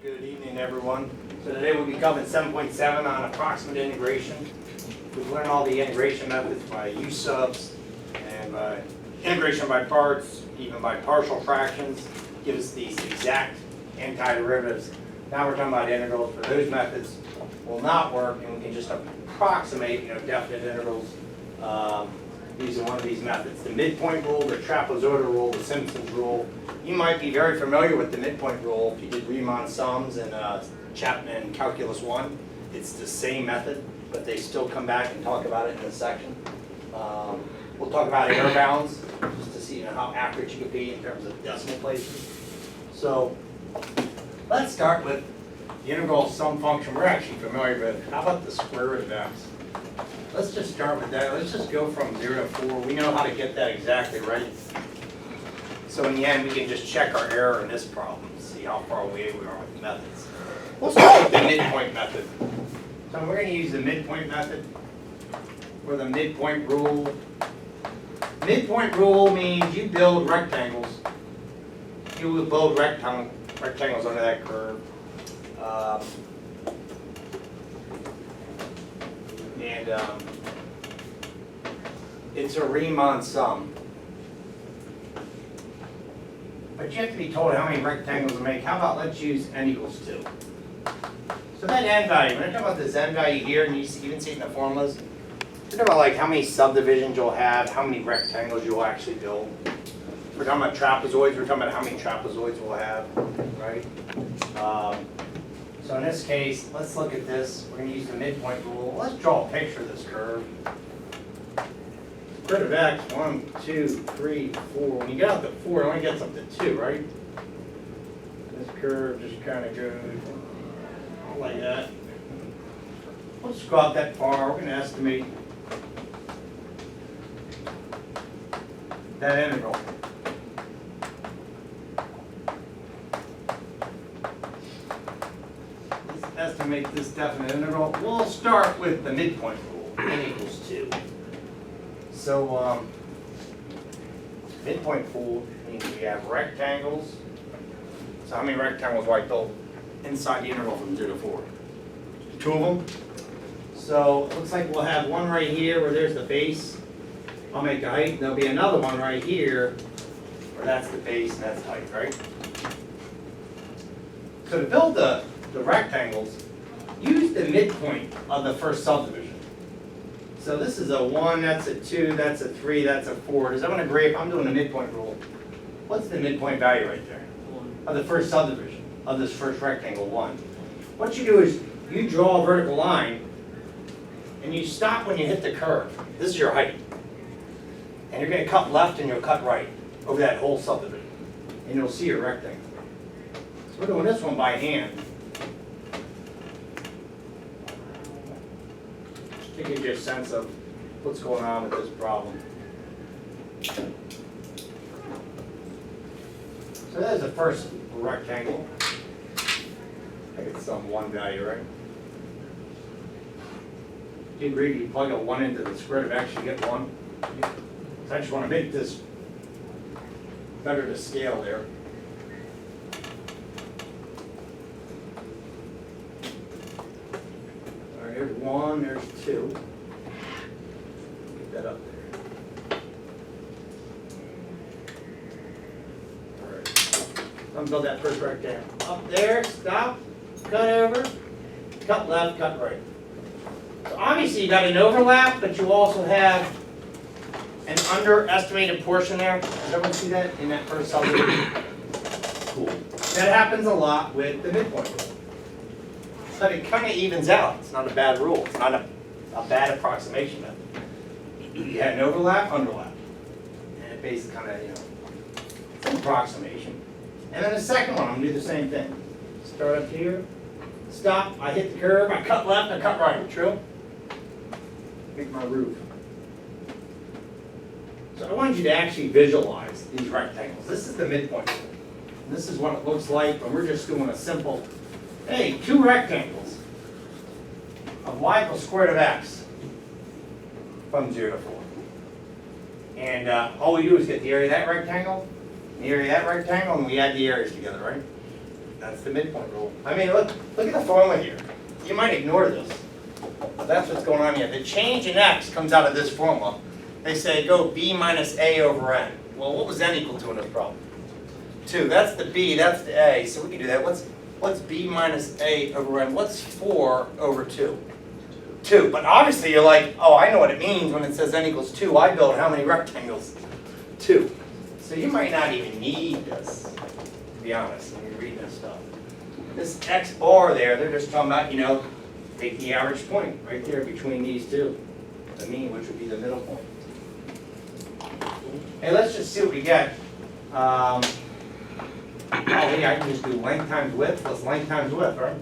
Good evening, everyone. So today we'll be covering 7.7 on approximate integration. We've learned all the integration methods by use subs and by integration by parts, even by partial fractions, gives us these exact antiderivatives. Now we're talking about integrals. For those methods will not work, and we can just approximate, definite integrals using one of these methods. The midpoint rule, the trapezoid rule, the Simpson's rule. You might be very familiar with the midpoint rule if you did Riemann sums in Chapman Calculus 1. It's the same method, but they still come back and talk about it in this section. We'll talk about error bounds, just to see how accurate you can be in terms of decimal places. So let's start with the integral sum function we're actually familiar with. How about the square root of x? Let's just start with that. Let's just go from 0 to 4. We know how to get that exactly right. So in the end, we can just check our error in this problem, see how far away we are with the methods. We'll start with the midpoint method. So we're going to use the midpoint method or the midpoint rule. Midpoint rule means you build rectangles. You will build rectangles under that curve. It's a Riemann sum. But you have to be told how many rectangles to make. How about let's use n equals 2. So that n value, when I talk about this n value here, and you even see it in the formulas, we're talking about like how many subdivisions you'll have, how many rectangles you'll actually build. We're talking about trapezoids, we're talking about how many trapezoids we'll have, right? So in this case, let's look at this. We're going to use the midpoint rule. Let's draw a picture of this curve. Square root of x, 1, 2, 3, 4. When you get out to 4, it only gets up to 2, right? This curve just kind of goes like that. Let's go out that far. We're going to estimate that integral. Let's estimate this definite integral. We'll start with the midpoint rule, n equals 2. So midpoint rule means we have rectangles. So how many rectangles will I build inside the interval from 0 to 4? 2 of them. So it looks like we'll have one right here where there's the base. I'll make the height. There'll be another one right here where that's the base and that's the height, right? So to build the rectangles, use the midpoint of the first subdivision. So this is a 1, that's a 2, that's a 3, that's a 4. Does everyone agree if I'm doing the midpoint rule? What's the midpoint value right there? 1. Of the first subdivision, of this first rectangle, 1. What you do is you draw a vertical line and you stop when you hit the curve. This is your height. And you're going to cut left and you'll cut right over that whole subdivision. And you'll see your rectangle. So we're doing this one by hand. To give you a sense of what's going on with this problem. So there's the first rectangle. I get some 1 value, right? You agree, you plug a 1 into the square root of x, you get 1. So I just want to make this better to scale there. There's 1, there's 2. Get that up there. All right. So I'm going to build that first rectangle. Up there, stop, cut over, cut left, cut right. So obviously you got an overlap, but you also have an underestimated portion there. Does everyone see that in that first subdivision? Cool. That happens a lot with the midpoint rule. But it kind of evens out. It's not a bad rule. It's not a bad approximation method. You had an overlap, underlap. And it basically kind of, it's an approximation. And then the second one, I'm going to do the same thing. Start up here, stop, I hit the curve, I cut left, I cut right. True? Make my roof. So I wanted you to actually visualize these rectangles. This is the midpoint. And this is what it looks like when we're just doing a simple, hey, 2 rectangles of y equals square root of x from 0 to 4. And all we do is get the area of that rectangle, the area of that rectangle, and we add the areas together, right? That's the midpoint rule. I mean, look at the formula here. You might ignore this. But that's what's going on here. The change in x comes out of this formula. They say go b minus a over n. Well, what was n equal to in this problem? 2. That's the b, that's the a. So we can do that. What's b minus a over n? What's 4 over 2? 2. But obviously you're like, oh, I know what it means when it says n equals 2. I build how many rectangles? 2. So you might not even need this, to be honest, when you're reading this stuff. This x bar there, they're just talking about, take the average point right there between these two. The mean, which would be the middle point. Hey, let's just see what we get. Oh, yeah, I can just do length times width plus length times width, right?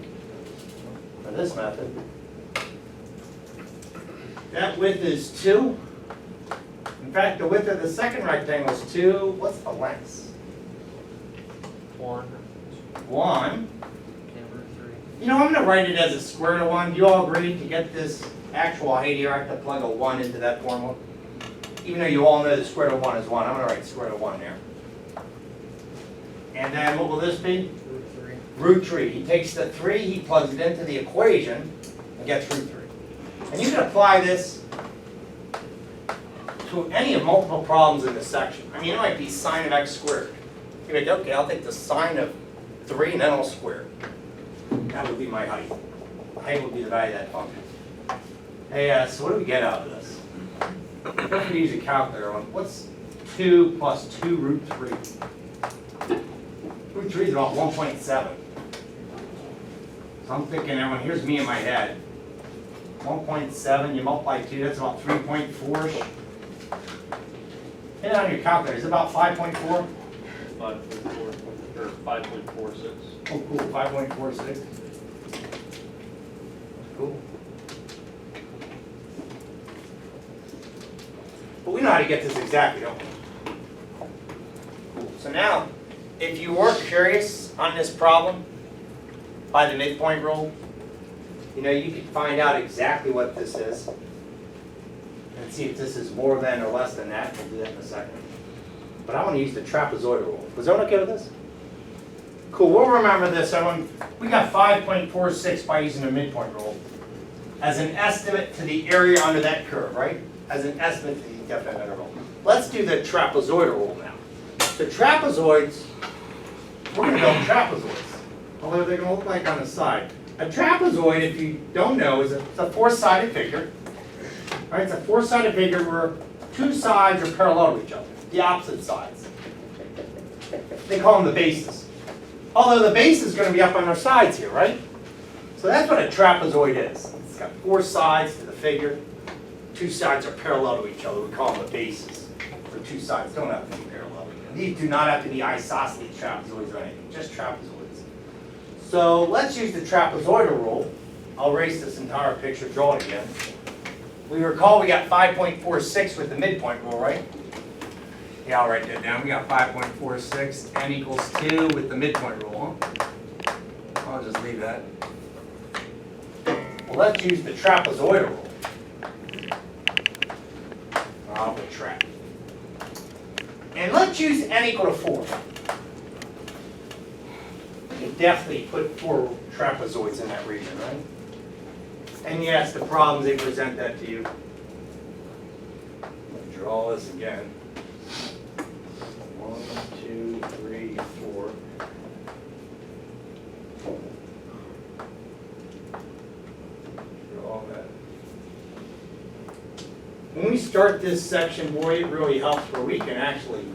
For this method. That width is 2. In fact, the width of the second rectangle is 2. What's the length? 1. 1. I'm going to write it as a square root of 1. Do you all agree to get this actual height here, I have to plug a 1 into that formula? Even though you all know the square root of 1 is 1, I'm going to write square root of 1 there. And then what will this be? Root 3. He takes the 3, he plugs it into the equation, and gets root 3. And you can apply this to any of multiple problems in this section. I mean, it might be sine of x squared. You're like, okay, I'll take the sine of 3 and then I'll square it. That would be my height. Height would be the value of that function. Hey, so what do we get out of this? If we use a calculator on what's 2 plus 2 root 3? Root 3 is about 1.7. So I'm thinking, everyone, here's me in my head. 1.7, you multiply 2, that's about 3.4-ish. Hit it on your calculator, is it about 5.4? 5.4, or 5.46. Oh, cool, 5.46. Cool. But we know how to get this exactly, don't we? Cool. So now, if you were curious on this problem by the midpoint rule, you could find out exactly what this is and see if this is more than or less than that. We'll do that in a second. But I want to use the trapezoid rule. Was everyone okay with this? Cool, we'll remember this, everyone. We got 5.46 by using the midpoint rule as an estimate to the area under that curve, right? As an estimate to the definite interval. Let's do the trapezoid rule now. The trapezoids, we're going to build trapezoids. Although they're going to look like on the side. A trapezoid, if you don't know, is a 4-sided figure. Right? It's a 4-sided figure where 2 sides are parallel to each other, the opposite sides. They call them the bases. Although the base is going to be up on their sides here, right? So that's what a trapezoid is. It's got 4 sides to the figure. 2 sides are parallel to each other. We call them the bases. For 2 sides don't have to be parallel. These do not have to be isosceles trapezoids or anything, just trapezoids. So let's use the trapezoidal rule. I'll erase this entire picture, draw it again. We recall we got 5.46 with the midpoint rule, right? Yeah, I'll write that down. We got 5.46, n equals 2 with the midpoint rule. Huh? I'll just leave that. Well, let's use the trapezoidal rule. I'll put trap. And let's use n equal to 4. You can definitely put 4 trapezoids in that region, right? And yes, the problems, they present that to you. I'll draw this again. 1, 2, 3, 4. Draw that. When we start this section, boy, it really helps where we can actually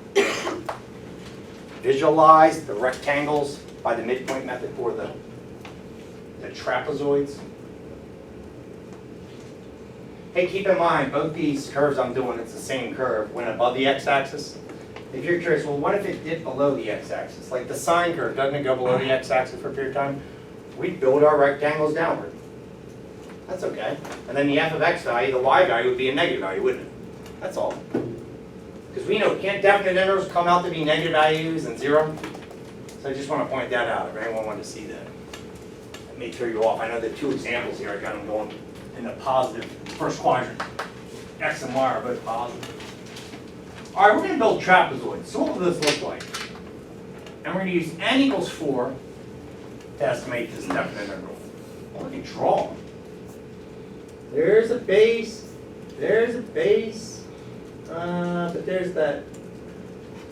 visualize the rectangles by the midpoint method for the trapezoids. Hey, keep in mind, both these curves I'm doing, it's the same curve when above the x-axis. If you're curious, well, what if it dipped below the x-axis? Like the sine curve, doesn't it go below the x-axis for a period of time? We'd build our rectangles downward. That's okay. And then the f of x value, the y value, would be a negative value, wouldn't it? That's all. Because we know, can't definite intervals come out to be negative values and 0? So I just want to point that out if anyone wanted to see that. That may throw you off. I know the 2 examples here, I got them going in the positive first quadrant. X and y are both positive. All right, we're going to build trapezoids. So what will this look like? And we're going to use n equals 4 to estimate this definite integral. Well, I can draw. There's a base, but there's that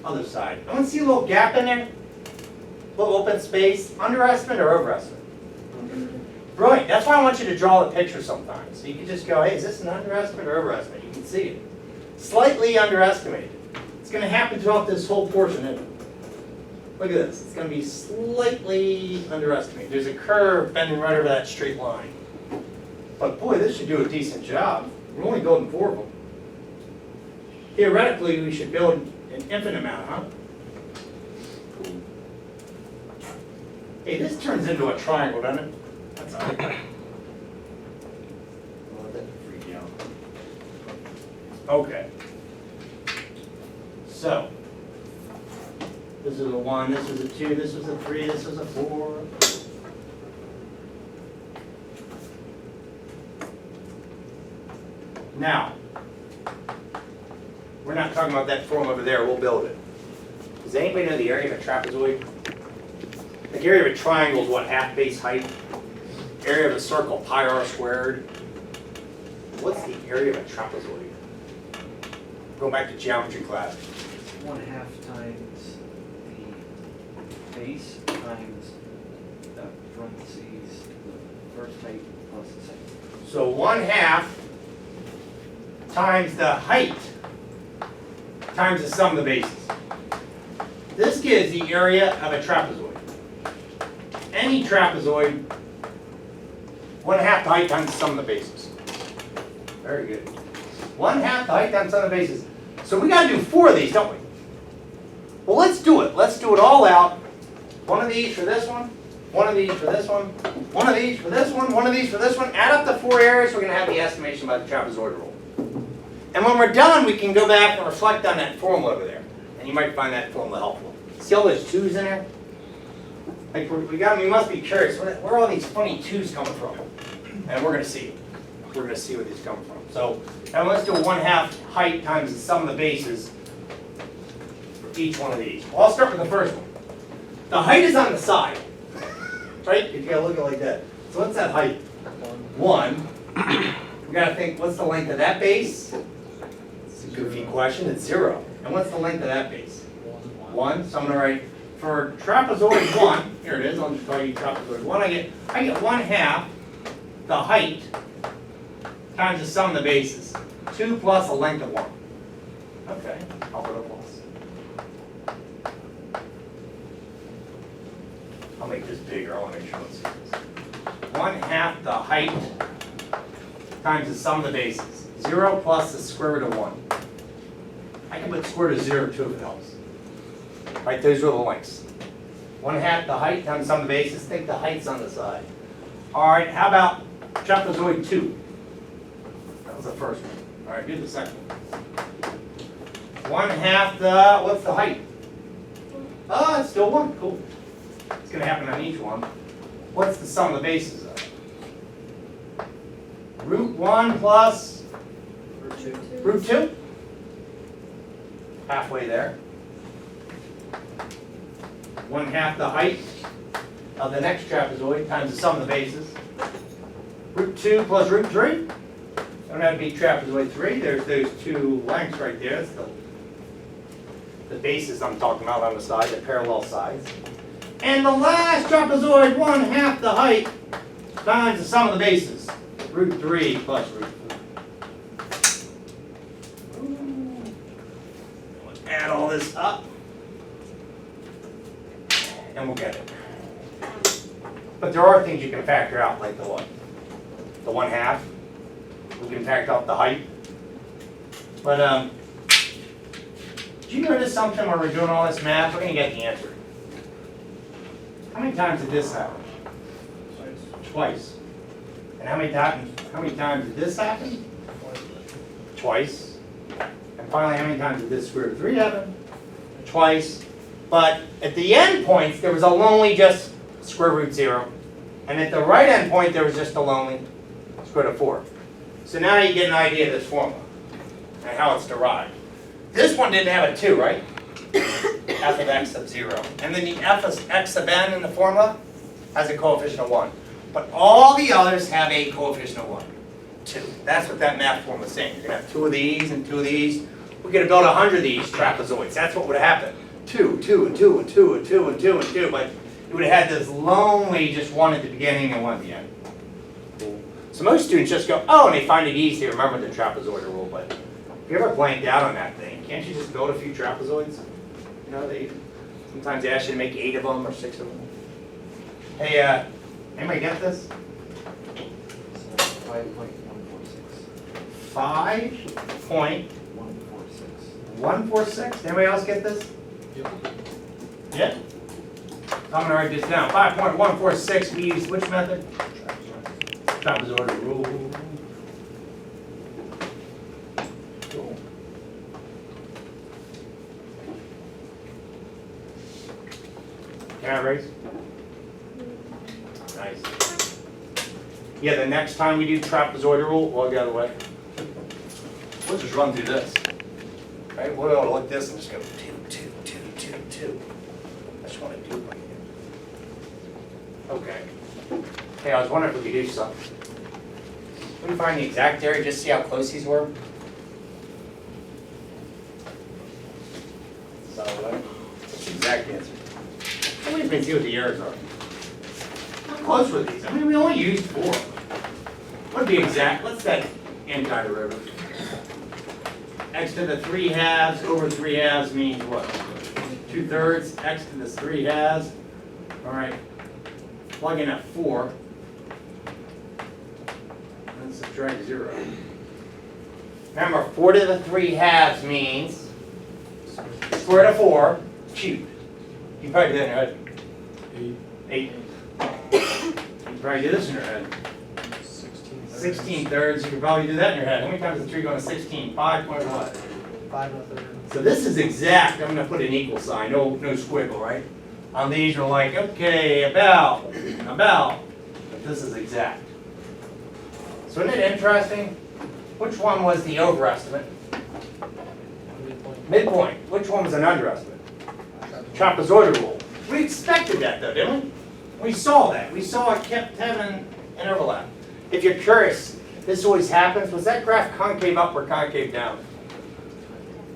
other side. I want to see a little gap in there, a little open space, underestimate or overestimate? Brilliant, that's why I want you to draw the picture sometimes. So you can just go, hey, is this an underestimate or overestimate? You can see it. Slightly underestimated. It's going to happen throughout this whole portion, isn't it? Look at this, it's going to be slightly underestimated. There's a curve bending right over that straight line. But boy, this should do a decent job. We're only building 4 of them. Theoretically, we should build an infinite amount, huh? Hey, this turns into a triangle, doesn't it? That's all right. I'll let that freak you out. Okay. So, this is a 1, this is a 2, this is a 3, this is a 4. Now, we're not talking about that form over there, we'll build it. Does anybody know the area of a trapezoid? The area of a triangle is what, half base height? Area of a circle, pi r squared. What's the area of a trapezoid? Go back to geometry class. 1/2 times the base times the parentheses, the first height plus the second. So 1/2 times the height times the sum of the bases. This gives the area of a trapezoid. Any trapezoid, 1/2 the height times the sum of the bases. Very good. 1/2 the height times the sum of the bases. So we got to do 4 of these, don't we? Well, let's do it. Let's do it all out. One of these for this one, one of these for this one, one of these for this one, one of these for this one. Add up the 4 areas, we're going to have the estimation by the trapezoid rule. And when we're done, we can go back and reflect on that formula over there. And you might find that formula helpful. See all those 2's in there? Like we must be curious, where are all these funny 2's coming from? And we're going to see. We're going to see where these come from. So now let's do a 1/2 height times the sum of the bases for each one of these. Well, I'll start with the first one. The height is on the side, right? If you gotta look at it like that. So what's that height? 1. We gotta think, what's the length of that base? It's a goofy question. It's 0. And what's the length of that base? 1. So I'm gonna write for trapezoid 1. Here it is. I'll just call you trapezoid 1. I get 1/2 the height times the sum of the bases. 2 plus a length of 1. Okay. I'll put a plus. I'll make this bigger. I want to make sure it's 1/2 the height times the sum of the bases. 0 plus the square root of 1. I can put square root of 0 too if it helps. Right, those are the lengths. 1/2 the height times the sum of the bases. Think the height's on the side. All right, how about trapezoid 2? That was the first one. All right, do the second one. 1/2 the, what's the height? Oh, it's still 1. Cool. It's going to happen on each one. What's the sum of the bases of it? Root 1 plus root 2. Halfway there. 1/2 the height of the next trapezoid times the sum of the bases. Root 2 plus root 3. Don't have to be trapezoid 3. There's those 2 lengths right there. That's the bases I'm talking about on the side, the parallel sides. And the last trapezoid, 1/2 the height times the sum of the bases. Root 3 plus root 4. Let's add all this up. And we'll get it. But there are things you can factor out, like the what? The 1/2. We can factor out the height. But do you notice something when we're doing all this math? We're going to get the answer. How many times did this happen? Twice. And how many times did this happen? Twice. And finally, how many times did this square root of 3 happen? Twice. But at the end points, there was a lonely just square root 0. And at the right end point, there was just a lonely square root of 4. So now you get an idea of this formula and how it's derived. This one didn't have a 2, right? F of x of 0. And then the f of x of n in the formula, has a coefficient of 1. But all the others have a coefficient of 1. 2. That's what that math form was saying. You're going to have 2 of these and 2 of these. We're going to build 100 of these trapezoids. That's what would have happened. 2, 2, and 2, and 2, and 2, and 2, and 2. But you would have had this lonely just 1 at the beginning and 1 at the end. Cool. So most students just go, oh, and they find it easy to remember the trapezoidal rule. But if you ever blanked out on that thing, can't you just build a few trapezoids? You know, sometimes they ask you to make 8 of them or 6 of them. Hey, anybody get this? 5.146. 5.146. Anybody else get this? Yep. Yeah? I'm gonna write this down. 5.146, we use which method? Trapezoidal rule. Cool. Can I erase? Nice. Yeah, the next time we do trapezoidal rule, we'll go the other way. We'll just run through this. Right? We'll be able to look at this and just go 2, 2, 2, 2, 2. I just want to do it right here. Okay. Hey, I was wondering if we could do something. Can we find the exact area, just see how close these were? So, what's the exact answer? Let me even see what the errors are. How close were these? I mean, we only used 4. What'd be exact? What's that antiderivative? X to the 3 halves over 3 halves means what? 2/3. X to the 3 halves. All right. Plug in at 4. And subtract 0. Remember, 4 to the 3 halves means square root of 4 cubed. You probably did that in your head. 8. You probably do this in your head. 16/3. You could probably do that in your head. How many times is 3 going to 16? 5 point what? 5 1/3. So this is exact. I'm going to put an equal sign. No squiggle, right? On these, we're like, okay, about. But this is exact. So isn't it interesting? Which one was the overestimate? Midpoint. Which one was an underestimate? Trapezoidal rule. We expected that though, didn't we? We saw that. We saw it kept having an overlap. If you're curious, this always happens. Was that graph concave up or concave down?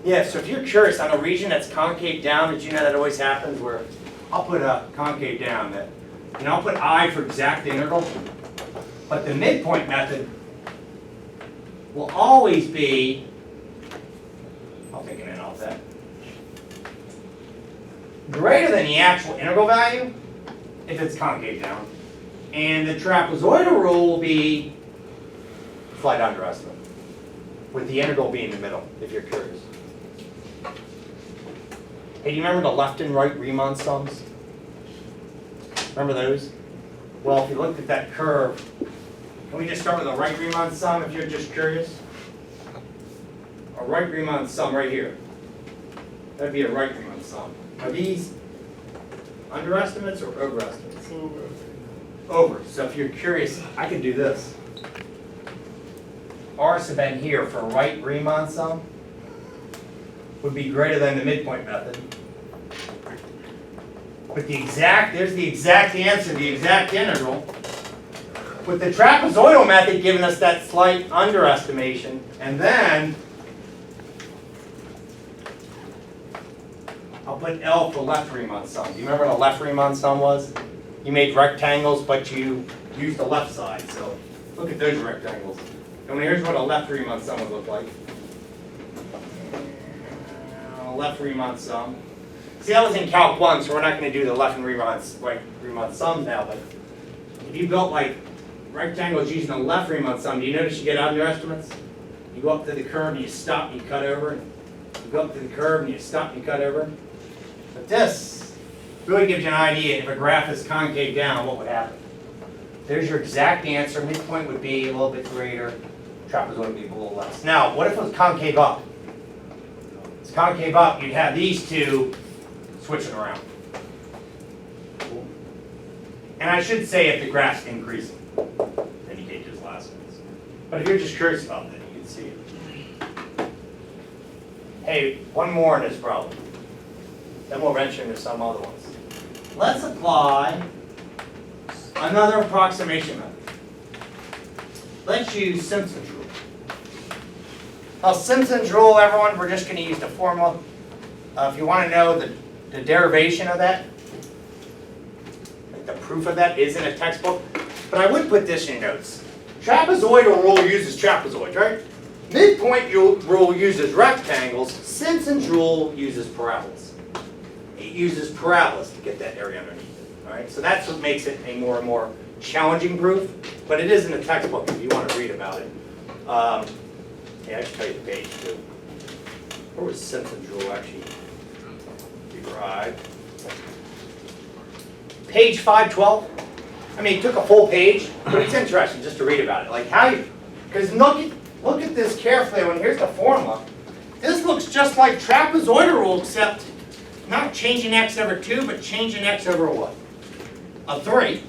Yeah, so if you're curious on a region that's concave down, did you know that always happens where I'll put a concave down that, you know, I'll put I for exact integral, but the midpoint method will always be, I'll take an N off that, greater than the actual integral value if it's concave down. And the trapezoidal rule will be slight underestimate, with the integral being in the middle, if you're curious. Hey, do you remember the left and right Riemann sums? Remember those? Well, if you looked at that curve, can we just start with a right Riemann sum if you're just curious? A right Riemann sum right here. That'd be a right Riemann sum. Are these underestimates or overestimates? Over. So if you're curious, I could do this. R sub n here for right Riemann sum would be greater than the midpoint method. But there's the exact answer, the exact integral. With the trapezoidal method giving us that slight underestimation, and then I'll put L for left Riemann sum. Do you remember what a left Riemann sum was? You made rectangles, but you used the left side. So look at those rectangles. And here's what a left Riemann sum would look like. Left Riemann sum. See, that was in Calc 1, so we're not going to do the left and right Riemann sums now. But if you built like rectangles using the left Riemann sum, do you notice you get underestimates? You go up to the curve and you stop and you cut over. You go up to the curve and you stop and you cut over. But this really gives you an idea. If a graph is concave down, what would happen? There's your exact answer. Midpoint would be a little bit greater. Trapezoid would be a little less. Now, what if it was concave up? It's concave up. You'd have these two switching around. And I should say if the graph's increasing, then you can't just last ones. But if you're just curious about that, you can see it. Hey, one more in this problem. Then we'll venture into some other ones. Let's apply Another approximation method. Let's use Simpson's rule. Now, Simpson's rule, everyone, we're just going to use the formula. If you want to know the derivation of that, like the proof of that is in a textbook, but I would put this in your notes. Trapezoidal rule uses trapezoids, right? Midpoint rule uses rectangles. Simpson's rule uses parabolas. It uses parabolas to get that area underneath it. All right, so that's what makes it a more and more challenging proof, but it is in the textbook if you want to read about it. Yeah, I should tell you the page too. Where was Simpson's rule actually derived? Page 512. I mean, it took a full page, but it's interesting just to read about it. Like how you, because look at this carefully. When here's the formula, this looks just like trapezoidal rule, except not changing x over 2, but changing x over what? A 3.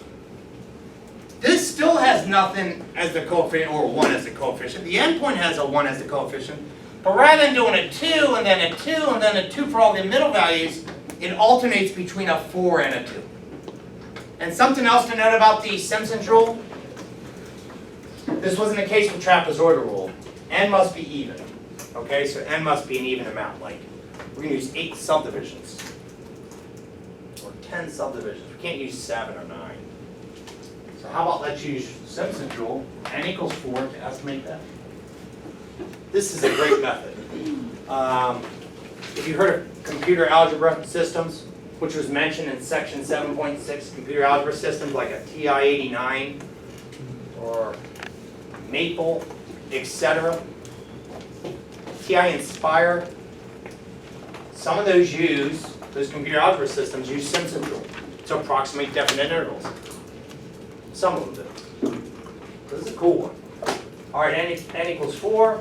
This still has nothing as the coefficient, or 1 as the coefficient. The endpoint has a 1 as the coefficient. But rather than doing a 2, and then a 2, and then a 2 for all the middle values, it alternates between a 4 and a 2. And something else to note about the Simpson's rule, this wasn't the case with trapezoidal rule. N must be even. Okay, so N must be an even amount. Like, we're going to use 8 subdivisions. Or 10 subdivisions. We can't use 7 or 9. So how about let's use Simpson's rule, N equals 4 to estimate that. This is a great method. If you heard of computer algebra systems, which was mentioned in section 7.6, computer algebra systems like a TI-89 or Maple, etc. TI-Inspire, some of those computer algebra systems use Simpson's rule to approximate definite intervals. Some of them do. This is a cool one. All right, n equals 4.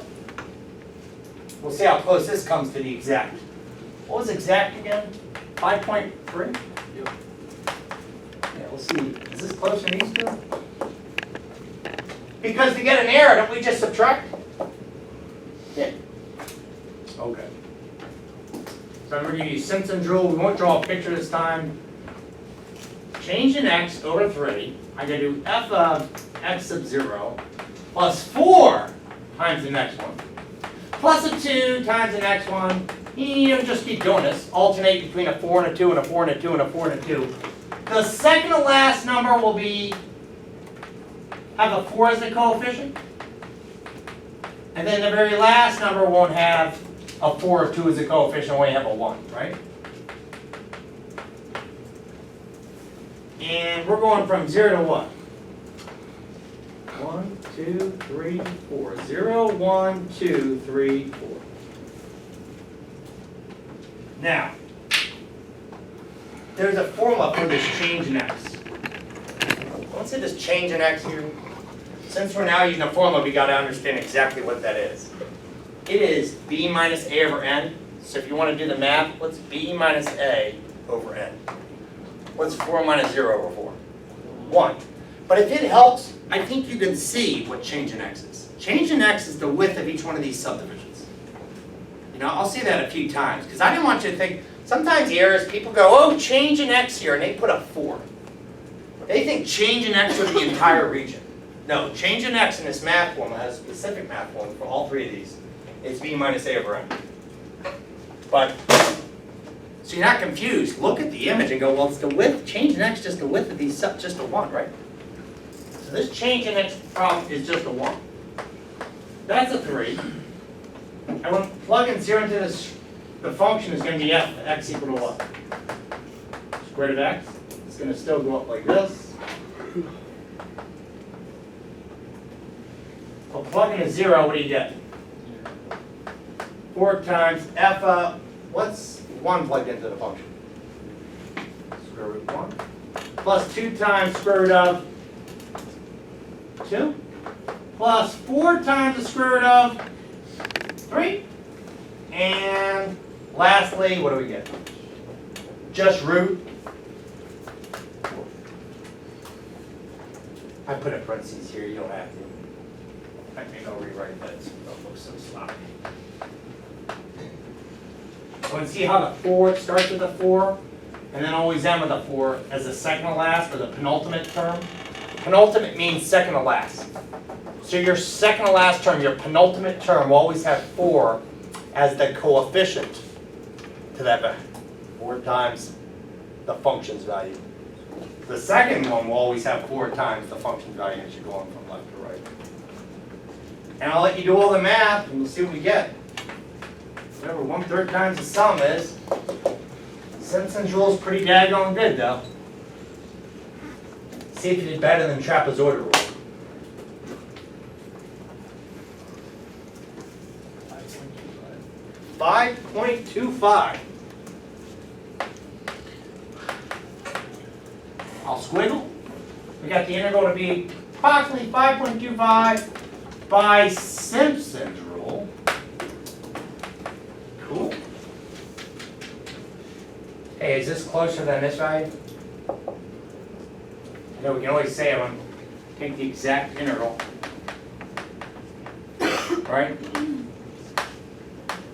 We'll see how close this comes to the exact. What was exact again? 5.3? Yep. Yeah, we'll see. Is this closer than these two? Because to get an error, don't we just subtract? Yeah. Okay. So I'm going to use Simpson's rule. We won't draw a picture this time. Change in x over 3. I'm going to do f of x sub 0 plus 4 times the next one. Plus a 2 times the next one. You don't just keep doing this. Alternate between a 4 and a 2 and a 4 and a 2 and a 4 and a 2. The second to last number will have a 4 as the coefficient. And then the very last number won't have a 4 or 2 as a coefficient, only have a 1, right? And we're going from 0 to what? 1, 2, 3, 4. 0, 1, 2, 3, 4. Now, there's a formula for this change in x. Let's say this change in x here. Since we're now using a formula, we got to understand exactly what that is. It is b minus a over n. So if you want to do the math, what's b minus a over n? What's 4 minus 0 over 4? 1. But if it helps, I think you can see what change in x is. Change in x is the width of each one of these subdivisions. You know, I'll say that a few times, because I didn't want you to think, sometimes the errors, people go, oh, change in x here, and they put a 4. They think change in x is the entire region. No, change in x in this math formula has a specific math formula for all 3 of these. It's b minus a over n. But, so you're not confused. Look at the image and go, well, it's the width, change in x, just the width of these, just a 1, right? So this change in x problem is just a 1. That's a 3. And when plugging 0 into this, the function is going to be f, x equal to what? Square root of x. It's going to still go up like this. Well, plug in a 0, what do you get? 4 times f of, what's 1 plugged into the function? Square root of 1. Plus 2 times square root of 2. Plus 4 times the square root of 3. And lastly, what do we get? Just root. I put in parentheses here, you don't have to. I think I'll rewrite that so it don't look so sloppy. So let's see how the 4, it starts with a 4. and then always end with a 4 as the second to last or the penultimate term. Penultimate means second to last. So your second to last term, your penultimate term will always have 4 as the coefficient to that value. 4 times the function's value. The second one will always have 4 times the function's value as you're going from left to right. And I'll let you do all the math and we'll see what we get. Remember, 1/3 times the sum is. Simpson's rule is pretty daggone good though. See if you did better than trapezoid rule. 5.25. I'll squiggle. We got the integral to be approximately 5.25 by Simpson's rule. Cool. Hey, is this closer than this value? You know, we can always say I'm going to take the exact integral. Right?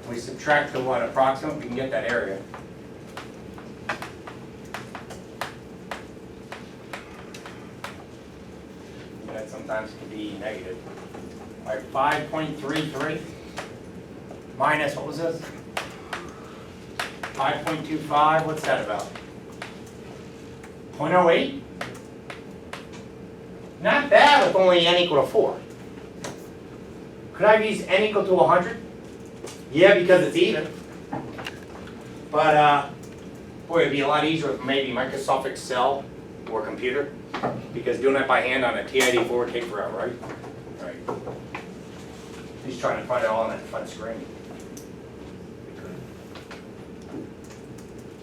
We subtract the what? Approximate, we can get that area. That sometimes can be negative. All right, 5.33 minus, what was this? 5.25, what's that about? 0.08? Not bad with only n equal to 4. Could I have used n equal to 100? Yeah, because it's even. But, boy, it'd be a lot easier with maybe Microsoft Excel or computer, because doing that by hand on a TID4 would take forever, right? Right. He's trying to find it all on that front screen.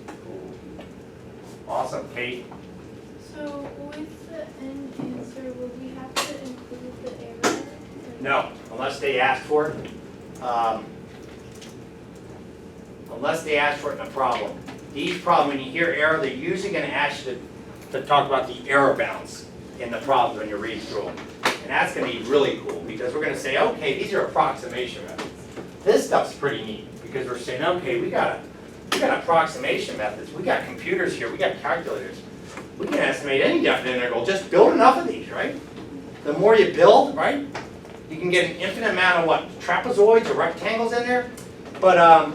Cool. Awesome, Kate. So with the end answer, will we have to include the error? No, unless they ask for it. Unless they ask for it in a problem. These problems, when you hear error, they're usually going to ask you to talk about the error bounds in the problems when you read through them. And that's going to be really cool because we're going to say, okay, these are approximation methods. This stuff's pretty neat because we're saying, okay, we got approximation methods. We got computers here. We got calculators. We can estimate any definite integral. Just build enough of these, right? The more you build, right, you can get an infinite amount of what? Trapezoids or rectangles in there. But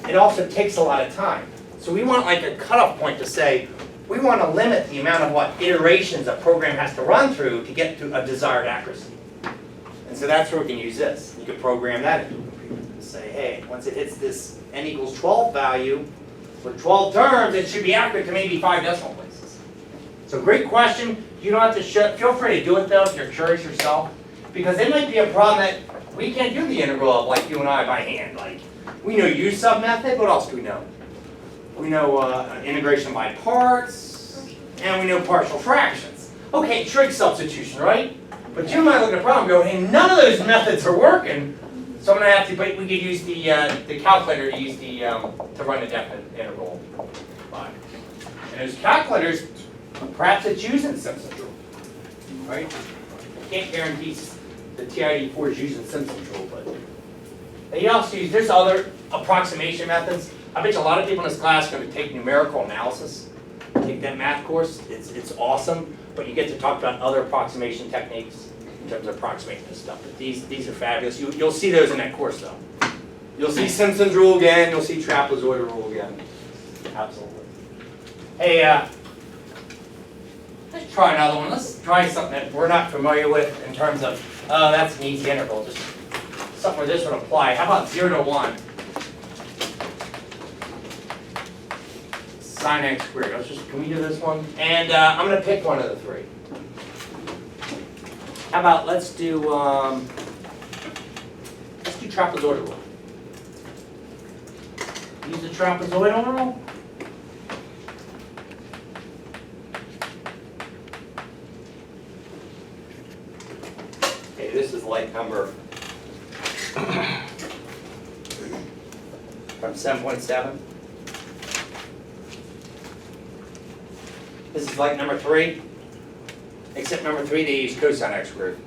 it also takes a lot of time. So we want like a cutoff point to say, we want to limit the amount of what iterations a program has to run through to get to a desired accuracy. And so that's where we can use this. You can program that into a computer and say, hey, once it hits this n equals 12 value, for 12 terms, it should be accurate to maybe 5 decimal places. So great question. You don't have to feel free to do it though if you're curious yourself. Because it might be a problem that we can't do the integral of like you and I by hand. Like we know U sub method, what else do we know? We know integration by parts, and we know partial fractions. Okay, trig substitution, right? But you might look at a problem and go, hey, none of those methods are working. So I'm going to have to, but we could use the calculator to use the, to run a definite integral by. And those calculators, perhaps it's using Simpson's rule, right? I can't guarantee the TID4 is using Simpson's rule, but they also use, there's other approximation methods. I bet you a lot of people in this class are going to take numerical analysis, take that math course. It's awesome, but you get to talk about other approximation techniques in terms of approximating this stuff. But these are fabulous. You'll see those in that course, though. You'll see Simpson's rule again. You'll see trapezoid rule again. Absolutely. Hey, let's try another one. Let's try something that we're not familiar with in terms of, oh, that's an easy integral. Just something where this would apply. How about 0 to 1? Sin x squared. Can we do this one? And I'm going to pick one of the 3. How about let's do trapezoidal rule. Use the trapezoidal rule. Okay, this is like number from 7.7. This is like number 3, except number 3 they use cosine x squared.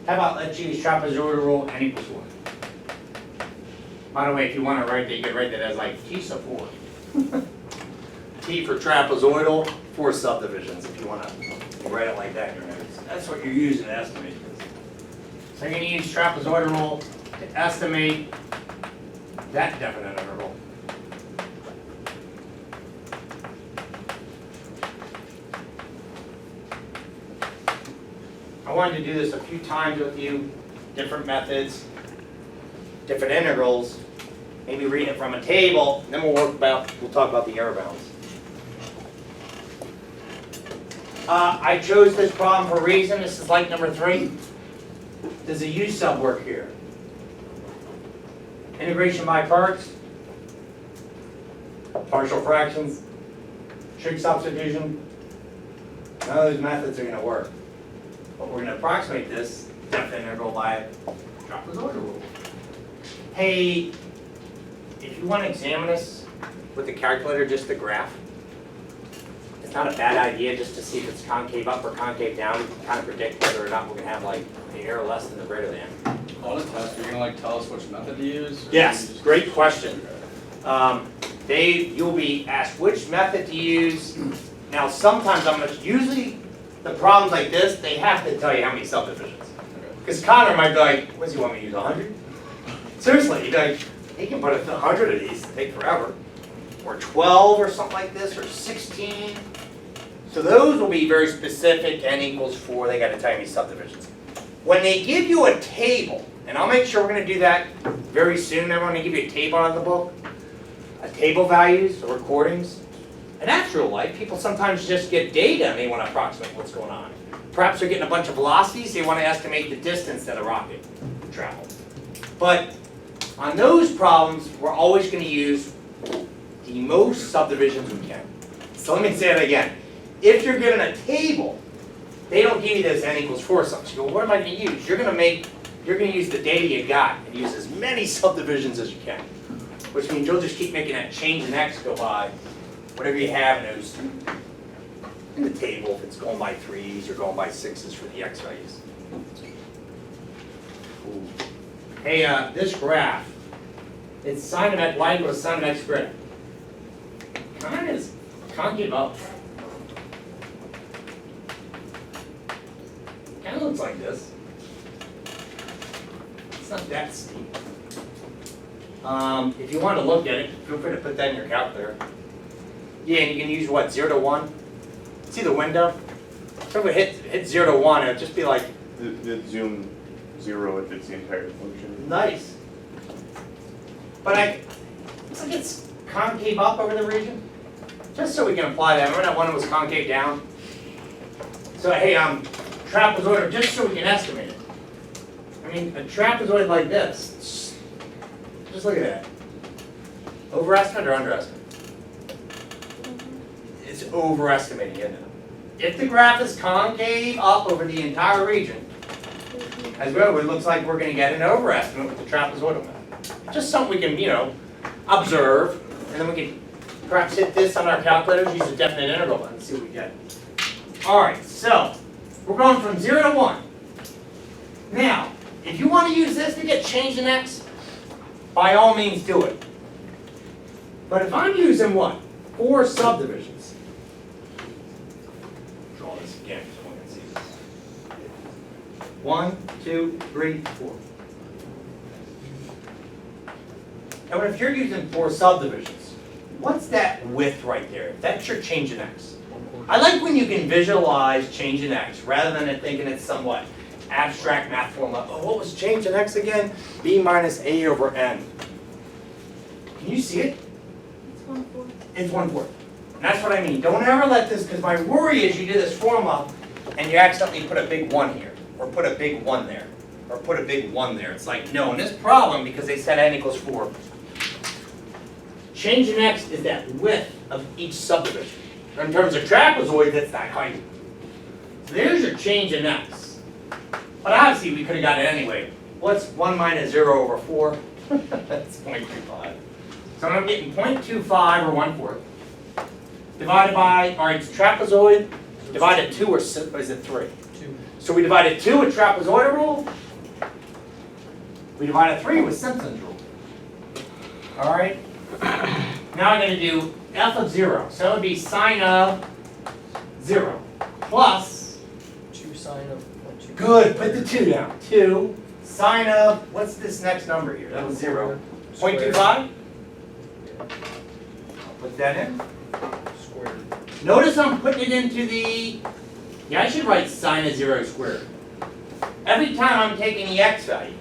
How about let's use trapezoidal rule n equals 1. By the way, if you want to write that, you could write that as like t sub 4. T for trapezoidal, 4 subdivisions, if you wanna write it like that in your notes. That's what you're using to estimate this. So you're gonna use trapezoidal rule to estimate that definite interval. I wanted to do this a few times with you, different methods, different integrals, maybe read it from a table, then we'll talk about the error bounds. I chose this problem for a reason. This is like number 3. Does a U sub work here? Integration by parts, partial fractions, trig substitution. None of those methods are going to work. But we're going to approximate this definite integral by trapezoidal rule. Hey, if you want to examine this with the calculator, just the graph, it's not a bad idea just to see if it's concave up or concave down. We can kind of predict whether or not we're going to have like the error less than or greater than. On the test, are you gonna tell us which method to use? Yes, great question. Dave, you'll be asked which method to use. Now, sometimes usually the problems like this, they have to tell you how many subdivisions. Because Connor might be like, what does he want me to use, 100? Seriously, he can put 100 of these, it'll take forever. Or 12 or something like this, or 16. So those will be very specific, n equals 4, they gotta tell you how many subdivisions. When they give you a table, and I'll make sure we're going to do that very soon. I'm going to give you a table out of the book, a table values or recordings. In actual life, people sometimes just get data and they want to approximate what's going on. Perhaps they're getting a bunch of velocities, they want to estimate the distance that a rocket traveled. But on those problems, we're always going to use the most subdivisions we can. So let me say that again. If you're given a table, they don't give you this n equals 4 something. So you go, what am I going to use? You're going to use the data you got and use as many subdivisions as you can. Which means you'll just keep making that change in x go by whatever you have in those in the table, if it's going by 3s or going by 6s for the x values. Cool. Hey, this graph, it's sine of x, y equals sine of x squared. Kind of is concave up. Kind of looks like this. It's not that steep. If you want to look at it, feel free to put that in your calculator. Yeah, and you can use what, 0 to 1? See the window? So if it hit 0 to 1, it would just be like... The zoom 0 if it's the entire function. Nice. But looks like it's concave up over the region. Just so we can apply that. Remember that one that was concave down? So hey, trapezoid, just so we can estimate it. I mean, a trapezoid like this, just look at that. Overestimate or underestimate? It's overestimating, isn't it? If the graph is concave up over the entire region, as well, it looks like we're going to get an overestimate with the trapezoidal method. Just something we can, observe, and then we can perhaps hit this on our calculators, use a definite integral, and see what we get. All right, so we're going from 0 to 1. Now, if you want to use this to get change in x, by all means do it. But if I'm using what? 4 subdivisions. Draw this again so one can see this. 1, 2, 3, 4. And if you're using 4 subdivisions, what's that width right there? That's your change in x. I like when you can visualize change in x rather than thinking it's somewhat abstract math formula. Oh, what was change in x again? B minus a over n. Can you see it? It's 1/4. It's 1/4. And that's what I mean. Don't ever let this, because my worry is you do this formula and you accidentally put a big 1 here, or put a big 1 there, or put a big 1 there. It's like, no, in this problem, because they said n equals 4, change in x is that width of each subdivision. In terms of trapezoid, that's that height. So there's your change in x. But obviously, we could have got it anyway. What's 1 minus 0 over 4? That's 0.25. So I'm getting 0.25 or 1/4 divided by, all right, it's trapezoid, divided 2 or is it 3? 2. So we divided 2 with trapezoidal rule. We divided 3 with Simpson's rule. All right. Now I'm going to do f of 0. So it would be sine of 0 plus, 2 sine of 0.2. good, put the 2 down. 2 sine of, what's this next number here? That was 0. 0.25? I'll put that in. Squared. Notice I'm putting it into the, yeah, I should write sine of 0 squared. Every time I'm taking the x value.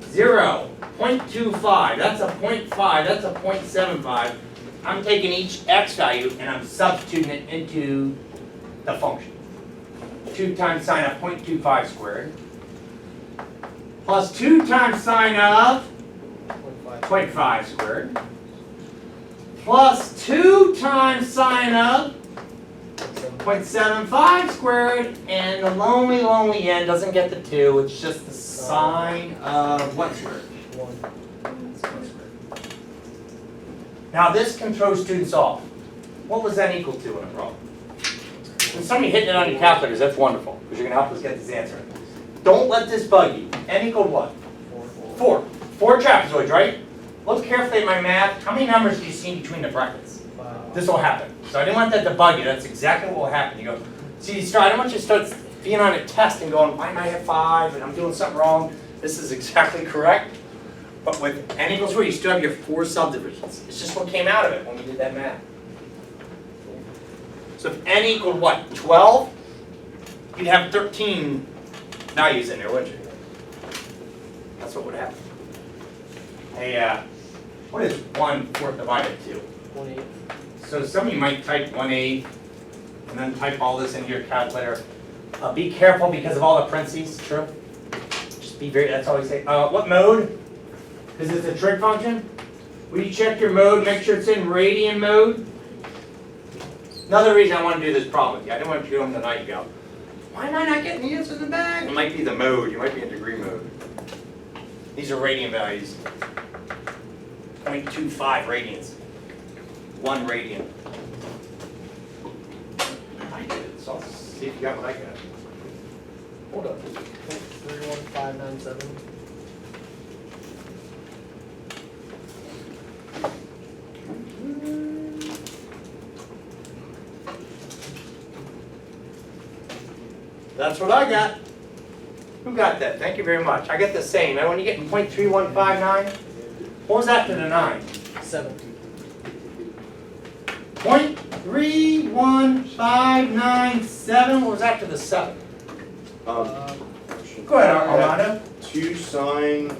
0, 0.25, that's a 0.5, that's a 0.75. I'm taking each x value and I'm substituting it into the function. 2 times sine of 0.25 squared plus 2 times sine of 0.5. 0.5 squared plus 2 times sine of 0.75 squared, and the lonely, lonely end doesn't get the 2, it's just the sine of what squared? 1. Now this can throw students off. What was n equal to in a problem? When somebody hitting it on your calculators, that's wonderful, because you're going to help us get this answer. Don't let this bug you. N equaled what? 4. 4 trapezoids, right? Look carefully at my math. How many numbers do you see between the brackets? This will happen. So I didn't want that to bug you. That's exactly what will happen. You go, see, I don't want you to start being on a test and going, why am I at 5 and I'm doing something wrong? This is exactly correct. But with n equals 4, you still have your 4 subdivisions. It's just what came out of it when we did that math. So if n equaled what? 12? You'd have 13 values in there, wouldn't you? That's what would happen. Hey, what is 1/4 divided 2? 1/8. So some of you might type 1/8 and then type all this into your calculator. Be careful because of all the parentheses, true? Just be very, that's all we say. What mode? Because it's a trig function. Will you check your mode, make sure it's in radian mode? Another reason I want to do this problem with you, I didn't want you to go home tonight and go, why am I not getting the answers in back? It might be the mode, you might be in degree mode. These are radian values. 0.25 radians. 1 radian. I did it, so I'll see if you got what I got. Hold up. 0.31597. That's what I got. Who got that? Thank you very much. I get the same. And when you get 0.3159, what was after the 9? 7. 0.31597. What was after the 7? Go ahead, Armando. 2 sine,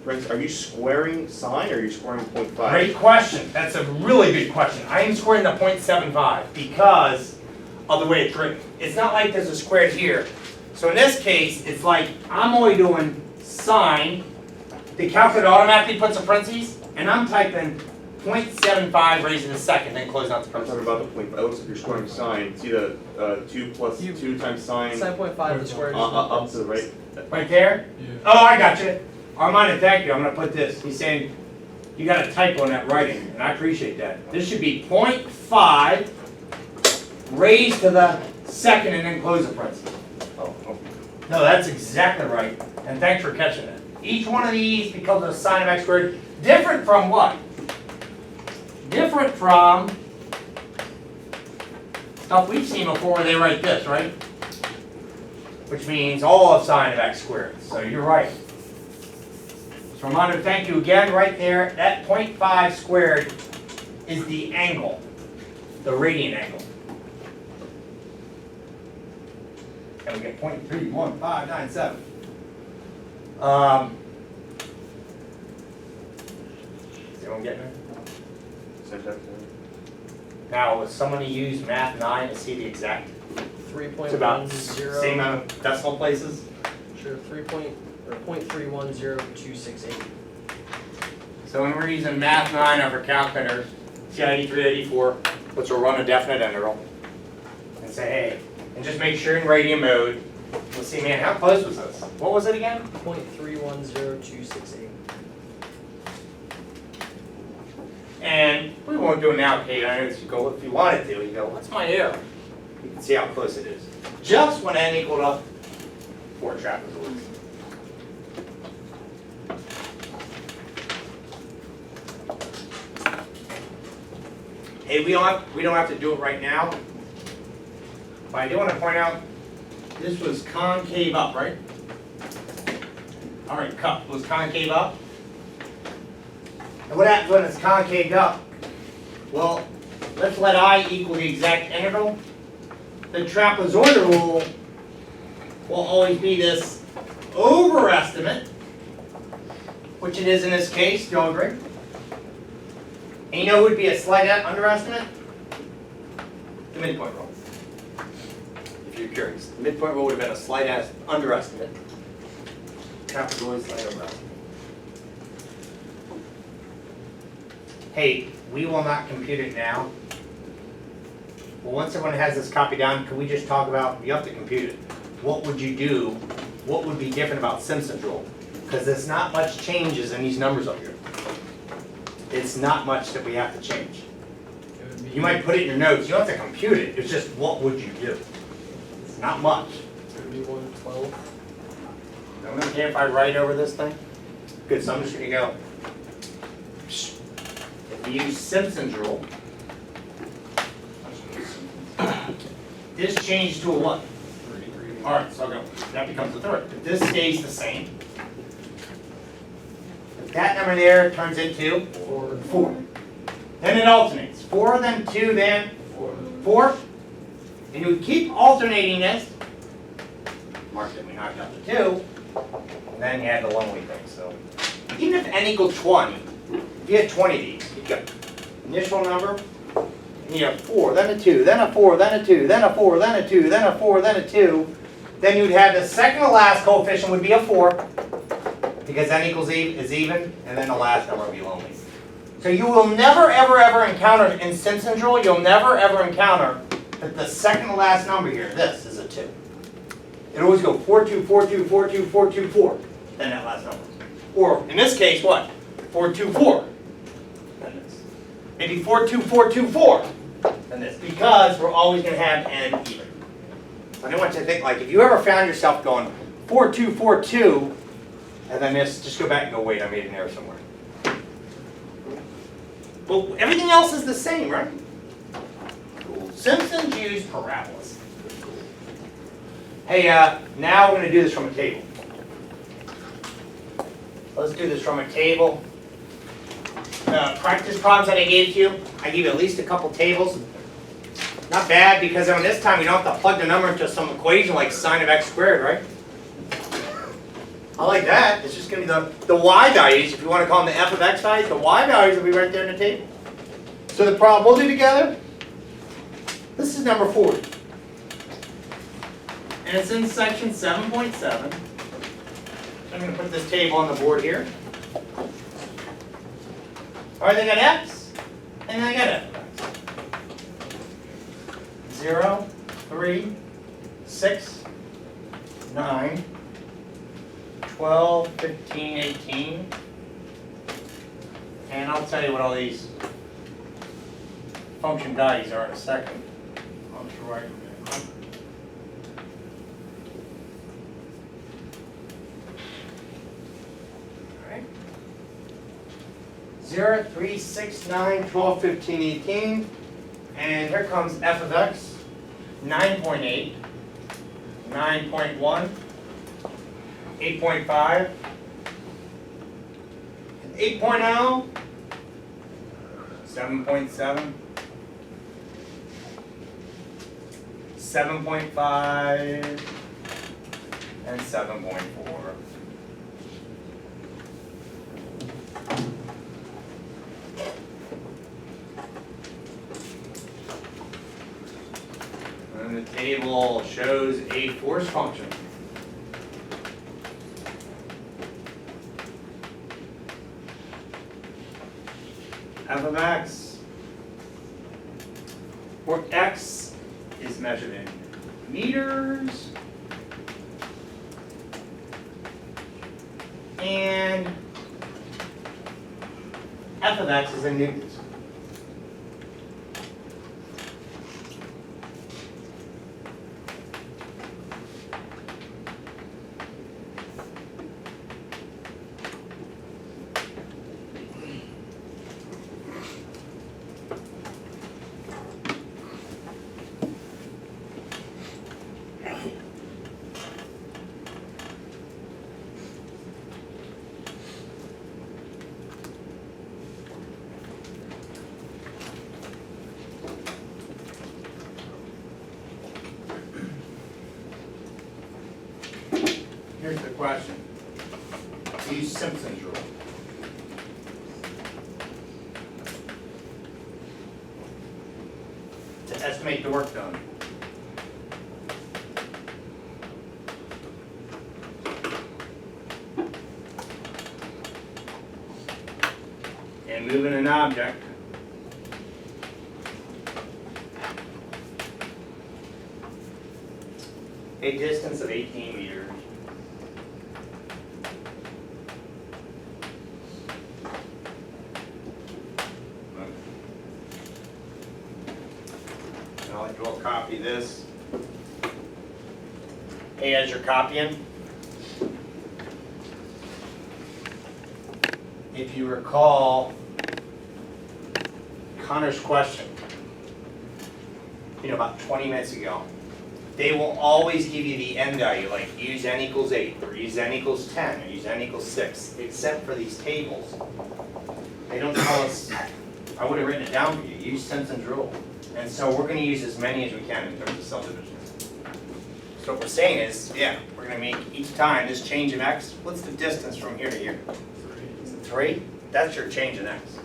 are you squaring sine or are you squaring 0.5? Great question. That's a really good question. I am squaring the 0.75 because of the way it's written. It's not like there's a square here. So in this case, it's like I'm only doing sine. The calculator automatically puts a parentheses, and I'm typing 0.75 raised to the second, then closing out the I'm talking parentheses. about the 0.5. It looks like you're squaring sine. See the 2 plus 2 times sine 7.5 the square. up to the right? Right there? Yeah. Oh, I got you. Armando, thank you. I'm going to put this. He's saying you got a typo in that writing, and I appreciate that. This should be 0.5 raised to the second and then close the parentheses. Oh, No, that's exactly right. And thanks for catching that. Each one of these becomes a sine of x squared. Different from what? Different from stuff we've seen before where they write this, right? Which means all of sine of x squared. So you're right. So Armando, thank you again right there. That 0.5 squared is the angle, the radian angle. And we get 0.31597. Is everyone getting there? Now, is someone to use Math 9 to see the exact? It's about 3.10. same amount of decimal places. Sure. 0.310268. So when we're using Math 9 over calculator, CID 384, which will run a definite integral, and say, hey, and just make sure in radian mode, we'll see, man, how close was this? What was it again? 0.310268. And we won't do it now, Kate. I know if you go, if you wanted to, you go, what's my error? You can see how close it is. Just when n equaled up 4 trapezoids. Hey, we don't have to do it right now. But I do want to point out, this was concave up, right? All right, cup was concave up. And what happens when it's concaved up? Well, let's let I equal the exact integral. The trapezoidal rule will always be this overestimate, which it is in this case, do you all agree? And you know who would be a slight underestimate? The midpoint rule. If you're curious, the midpoint rule would have been a slight underestimate. Trapezoid slight overestimate. Hey, we will not compute it now. Well, once everyone has this copy down, can we just talk about, you have to compute it. What would you do? What would be different about Simpson's rule? Because there's not much changes in these numbers up here. It's not much that we have to change. It would be, You might put it in your notes, you don't have to compute it, it's just what would you do? It's not much. it would be 112. I'm okay if I write over this thing? Good, so I'm just gonna go. If we use Simpson's rule, this changed to a what? Alright, so I'll go, that becomes a third. But this stays the same. That number there turns into 4. Then it alternates. 4, then 2, then 4. And you would keep alternating this. Mark that we knocked out the 2. And then you add the lonely thing. So even if n equals 20, if you had 20 of these, you'd get initial number, and you have 4, then a 2, then a 4, then a 2, then a 4, then a 2, then a 4, then a 2. Then you'd have the second to last coefficient would be a 4, because n equals is even, and then the last number would be lonely. So you will never, ever, ever encounter, in Simpson's rule, you'll never, ever encounter that the second to last number here, this, is a 2. It always go 4, 2, 4, 2, 4, 2, 4, 2, 4, then that last number. Or, in this case, what? 4, 2, 4. Then this. Maybe 4, 2, 4, 2, 4. Then this. Because we're always going to have n even. I don't want you to think, like, if you ever found yourself going 4, 2, 4, 2, and then this, just go back and go, wait, I made an error somewhere. Well, everything else is the same, right? Cool. Simpsons use parabolas. Hey, now we're going to do this from a table. Let's do this from a table. Practice problems that I gave to you, I gave you at least a couple tables. Not bad, because then this time we don't have to plug the number into some equation like sine of x squared, right? I like that. It's just going to be the y values, if you want to call them the f of x values, the y values will be right there in the table. So the problem we'll do together, this is number 40. And it's in section 7.7. So I'm going to put this table on the board here. All right, they got x, and I got f. 0, 3, 6, 9, 12, 15, 18. And I'll tell you what all these function values are in a second. I'll just write them down. All right. 0, 3, 6, 9, 12, 15, 18. And here comes f of x, 9.8, 9.1, 8.5, 8.0, 7.7, 7.5, and 7.4. And the table shows a force function. F of x, where x is measured in meters, and f of x is in newtons. Here's the question. Use Simpson's rule. To estimate the work done. And moving an object. A distance of 18 meters. And I'll let you all copy this. Hey, as you're copying, if you recall Connor's question, about 20 minutes ago, they will always give you the end value, like use n equals 8, or use n equals 10, or use n equals 6, except for these tables. They don't tell us, I would have written it down for you, use Simpson's rule. And so we're going to use as many as we can in terms of subdivisions. So what we're saying is, yeah, we're going to make each time this change in x, what's the distance from here to here? 3? That's your change in x.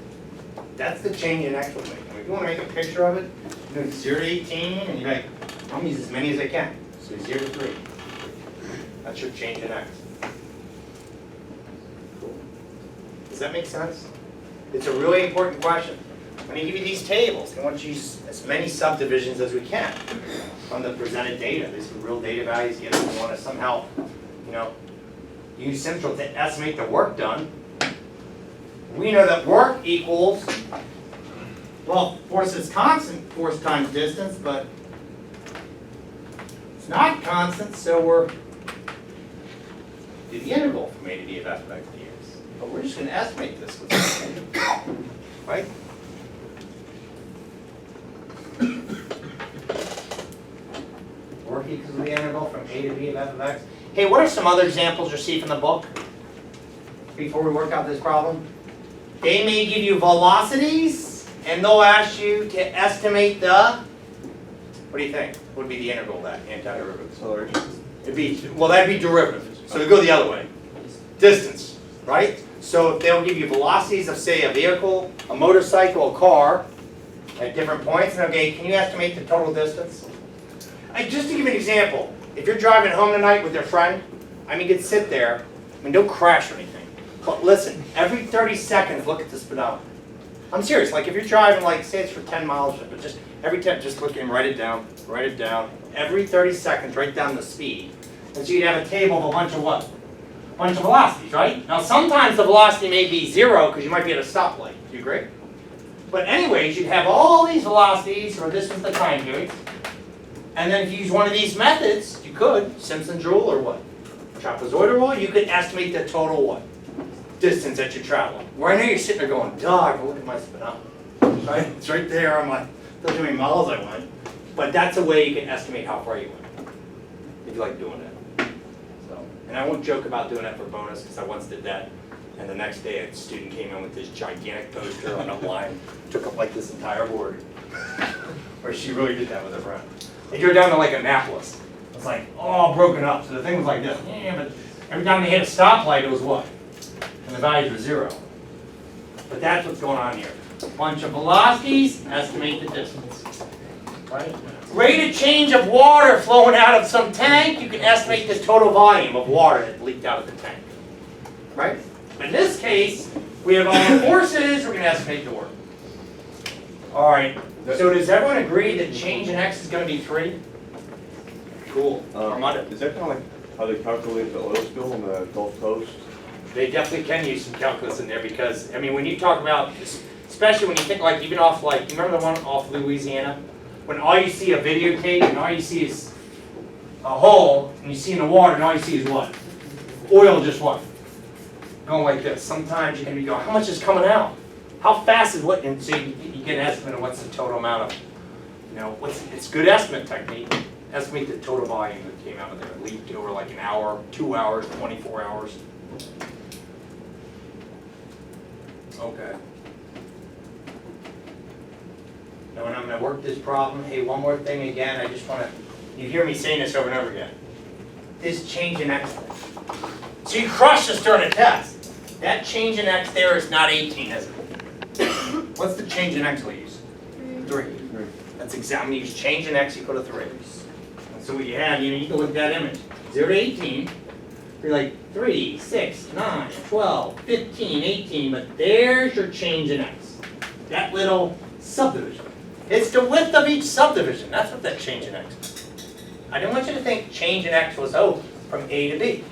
That's the change in x we're making. If you want to make a picture of it, you do 0 to 18, and you're like, I'm going to use as many as I can. So 0 to 3. That's your change in x. Cool. Does that make sense? It's a really important question. When I give you these tables, I want you to use as many subdivisions as we can from the presented data. These are real data values. Yet we want to somehow, use Central to estimate the work done. We know that work equals, well, force is constant, force times distance, but it's not constant, so we're do the integral from a to b of f of x dx. But we're just going to estimate this with right? Work equals the integral from a to b of f of x. Hey, what are some other examples you see from the book before we work out this problem? They may give you velocities, and they'll ask you to estimate the, what do you think? What would be the integral of that, antiderivative? Acceleration. It'd be, well, that'd be derivative. So we go the other way. Distance, right? So if they'll give you velocities of, say, a vehicle, a motorcycle, a car, at different points, and okay, can you estimate the total distance? Just to give you an example, if you're driving home tonight with your friend, you could sit there, don't crash or anything. But listen, every 30 seconds, look at the speedometer. I'm serious, like if you're driving, like say it's for 10 miles, but just every 10, just look and write it down. Every 30 seconds, write down the speed. And so you'd have a table of a bunch of what? A bunch of velocities, right? Now sometimes the velocity may be 0 because you might be at a stoplight. Do you agree? But anyways, you'd have all these velocities, or this was the time period. And then if you use one of these methods, you could, Simpson's rule or what? Trapezoid rule, you could estimate the total what? Distance that you're traveling. Where I know you're sitting there going, dog, look at my speedometer. Right? It's right there. I'm like, look how many miles I went. But that's a way you can estimate how far you went, if you like doing it. So, and I won't joke about doing that for bonus, because I once did that. And the next day, a student came in with this gigantic poster on a line, took up like this entire board. Or she really did that with her friend. They drove down to like Annapolis. It's like all broken up. So the thing was like this. Yeah, but every time they hit a stoplight, it was what? And the values were 0. But that's what's going on here. A bunch of velocities, estimate the distance. Right? Rate of change of water flowing out of some tank, you can estimate the total volume of water that leaked out of the tank. Right? But in this case, we have all the forces, we're going to estimate the work. Alright, so does everyone agree that change in x is going to be 3? Cool. Armando. Is that kind of like how they calculate the oil spill on the Gulf Coast? They definitely can use some calculus in there because, when you talk about, especially when you think like even off like, you remember the one off Louisiana? When all you see a videotape and all you see is a hole and you see in the water and all you see is what? Oil just what? Going like this. Sometimes you can be going, how much is coming out? How fast is what? And so you get an estimate of what's the total amount of, it's good estimate technique. Estimate the total volume that came out of there, leaked over like an hour, 2 hours, 24 hours. Okay. Now when I'm going to work this problem, hey, one more thing again, I just want to, you hear me saying this over and over again. this change in x. So you crush this during a test. That change in x there is not 18, is it? What's the change in x we use? 3. That's exactly, I'm going to use change in x equal to 3. And so what you have, you can look at that image. 0 to 18. You're like 3, 6, 9, 12, 15, 18, but there's your change in x. That little subdivision. It's the width of each subdivision. That's what that change in x is. I didn't want you to think change in x was, oh, from A to B.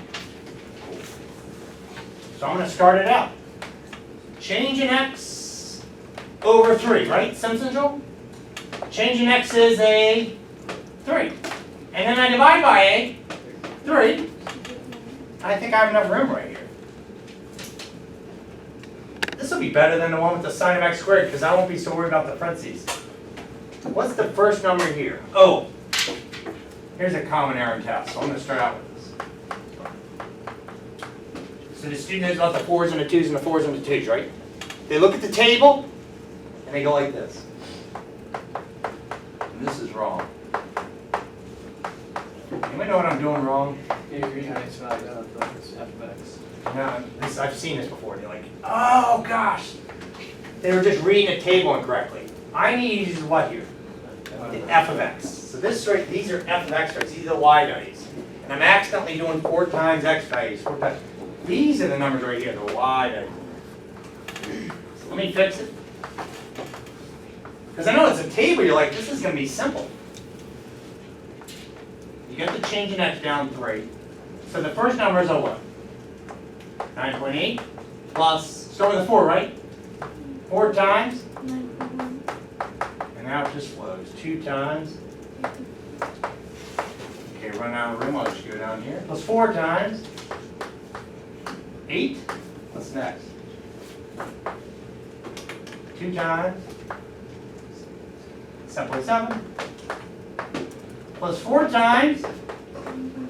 So I'm going to start it out. Change in x over 3, right? Simpson's rule? Change in x is a 3. And then I divide by a 3. I think I have enough room right here. This will be better than the one with the sine of x squared because I won't be so worried about the parentheses. What's the first number here? Oh, here's a common error in test. So I'm going to start out with this. So the student knows about the 4s and the 2s and the 4s and the 2s, right? They look at the table and they go like this. And this is wrong. Anybody know what I'm doing wrong? You're reading x value out of this f of x. No, I've seen this before. They're like, oh gosh, they were just reading a table incorrectly. I need to use what here? The f of x. So this right, these are f of x values. These are the y values, and I'm accidentally doing 4 times x values. 4 times. These are the numbers right here, the y values. So let me fix it. Because I know it's a table. You're like, this is going to be simple. You get the change in x down 3. So the first number is a what? 9.8 plus, start with a 4, right? 4 times, 9.1. and now it just flows. 2 times. Okay, run out of room, I'll just go down here. Plus 4 times. 8. What's next? 2 times. 7.7. Plus 4 times. 7.5.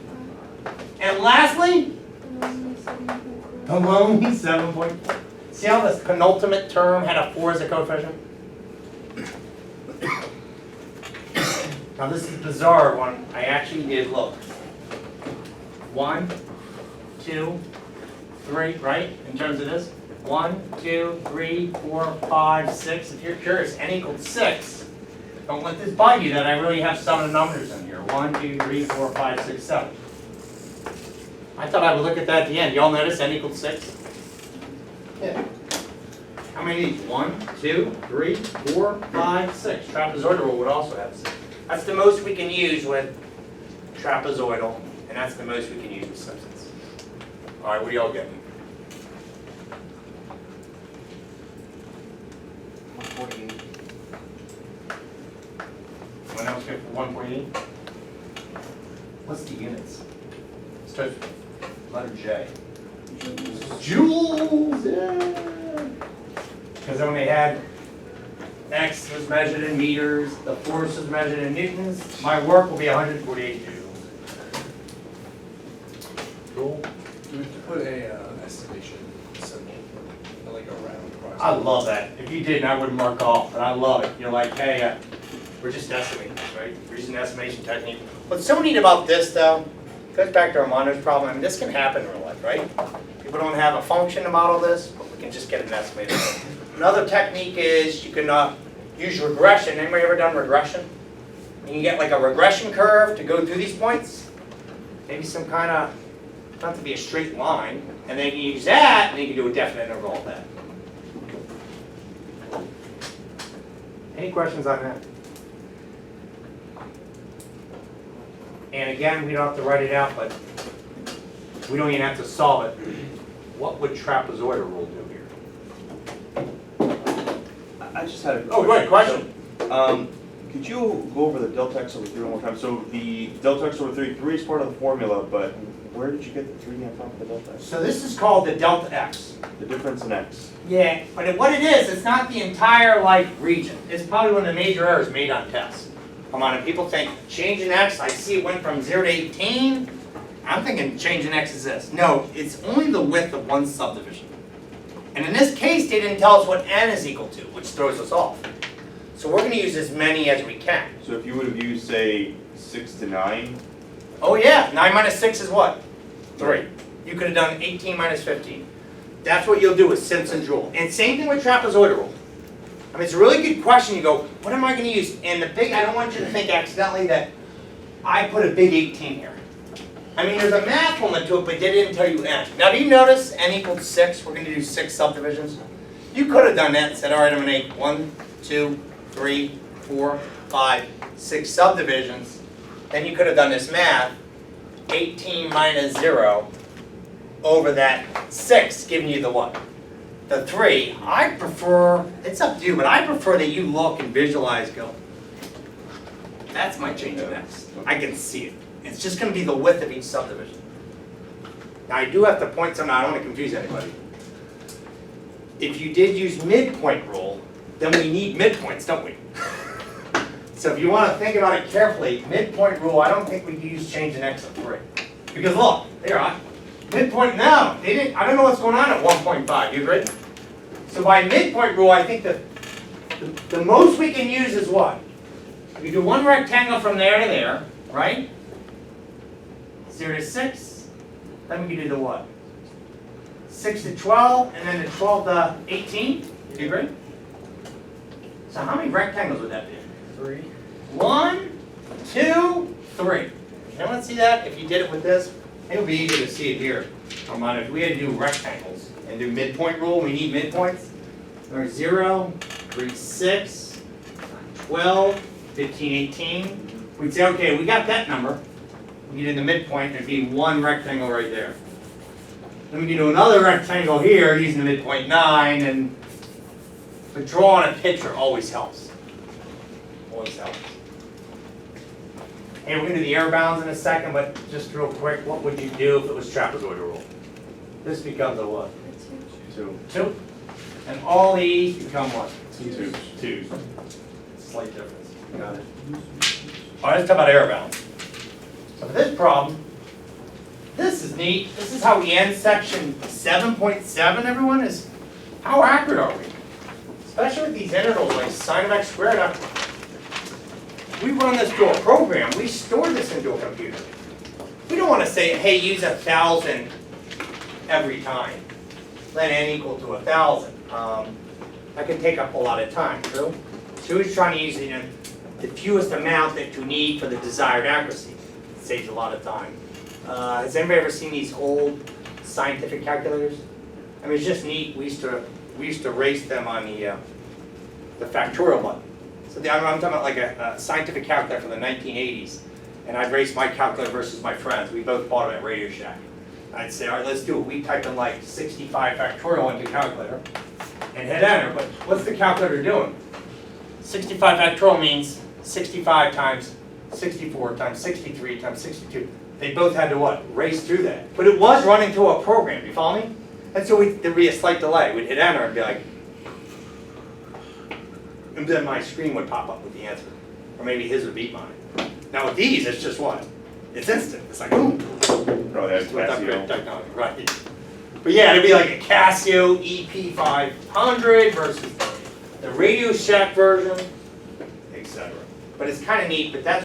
And lastly, Only 7.4. a lonely 7.4. See how this penultimate term had a 4 as a coefficient? Now this is bizarre one. I actually did look. 1, 2, 3, right? In terms of this. 1, 2, 3, 4, 5, 6. If you're curious, n equals 6. Don't let this bug you that I really have some of the numbers in here. 1, 2, 3, 4, 5, 6, 7. I thought I would look at that at the end. Y'all notice n equals 6? Yeah. How many? 1, 2, 3, 4, 5, 6. Trapezoidal rule would also have 6. That's the most we can use with trapezoidal, and that's the most we can use with Simpsons. All right, what do y'all get? 148. Anyone else get 1.8? What's the units? Starts with letter J. Joules! Yeah! Because then when they had X was measured in meters, the force was measured in newtons, my work will be 148 joules. Cool? You have to put a estimation symbol, like a round across. I love that. If you didn't, I wouldn't mark off, but I love it. You're like, hey, we're just estimating this, right? We're using an estimation technique. What's so neat about this, though, goes back to Armando's problem. I mean, this can happen in real life, right? People don't have a function to model this, but we can just get an estimated. Another technique is you can use regression. Anybody ever done regression? And you get like a regression curve to go through these points. Maybe some kind of, not to be a straight line, and then you use that, and then you can do a definite interval of that. Any questions on that? And again, we don't have to write it out, but we don't even have to solve it. What would trapezoidal rule do here? I just had a. Oh, go ahead, question. Could you go over the delta x over 3 one more time? So the delta x over 3 is part of the formula, but where did you get the 3 on top of the delta x? So this is called the delta x. The difference in x. Yeah, but what it is, it's not the entire region. It's probably one of the major errors made on tests. Come on, and people think change in x, I see it went from 0 to 18. I'm thinking change in x is this. No, it's only the width of one subdivision. And in this case, they didn't tell us what n is equal to, which throws us off. So we're going to use as many as we can. So if you would have used, say, 6 to 9, Oh yeah, 9 minus 6 is what? 3. You could have done 18 minus 15. That's what you'll do with Simpson's rule. And same thing with trapezoid rule. I mean, it's a really good question. You go, what am I going to use? And the big, I don't want you to think accidentally that I put a big 18 here. I mean, there's a math element to it, but they didn't tell you n. Now, do you notice n equals 6? We're going to do 6 subdivisions. You could have done that and said, all right, I'm going to make 1, 2, 3, 4, 5, 6 subdivisions. Then you could have done this math, 18 minus 0 over that 6, giving you the what? The 3. I prefer, it's up to you, but I prefer that you look and visualize, go, that's my change of x. I can see it. It's just going to be the width of each subdivision. Now I do have to point something out, I don't want to confuse anybody. If you did use midpoint rule, then we need midpoints, don't we? So if you want to think about it carefully, midpoint rule, I don't think we can use change in x of 3. Because look, there I midpoint now, they didn't, I don't know what's going on at 1.5, you agree? So by midpoint rule, I think that the most we can use is what? We do one rectangle from there to there, right? 0 to 6, then we can do the what? 6 to 12, and then the 12 to 18, do you agree? So how many rectangles would that be? 3. 1, 2, 3. Anyone see that? If you did it with this, it would be easier to see it here. Armando, if we had to do rectangles and do midpoint rule, we need midpoints. There's 0, 3, 6, 12, 15, 18. We'd say, okay, we got that number. We get in the midpoint, there'd be one rectangle right there. Then we can do another rectangle here using the midpoint 9, and but drawing a picture always helps. Always helps. Hey, we're going to do the error bounds in a second, but just real quick, what would you do if it was trapezoid rule? This becomes a what? 2. 2. And all these become what? 2. 2. Slight difference. Got it. All right, let's talk about error bounds. So for this problem, this is neat. This is how we end section 7.7, everyone, is how accurate are we? Especially with these integrals like sine of x squared. We run this through a program. We store this into a computer. We don't want to say, hey, use 1,000 every time. Let n equal to 1,000. That can take up a lot of time, true? So we're trying to use the fewest amount that you need for the desired accuracy. It saves a lot of time. Has anybody ever seen these old scientific calculators? I mean, it's just neat. We used to race them on the factorial button. So I'm talking about like a scientific calculator from the 1980s, and I'd race my calculator versus my friends. We both bought them at Radio Shack. I'd say, all right, let's do it. We type in like 65 factorial into the calculator and hit enter. But what's the calculator doing? 65 factorial means 65 times 64 times 63 times 62. They both had to what? Race through that. But it was running through a program. You follow me? And so there'd be a slight delay. We'd hit enter and be like, and then my screen would pop up with the answer. Or maybe his would beat mine. Now with these, it's just what? It's instant. It's like, boom. Oh, that's With Casio. upgrade technology, right. But yeah, it'd be like a Casio EP500 versus the Radio Shack version, etc. But it's kind of neat, but that's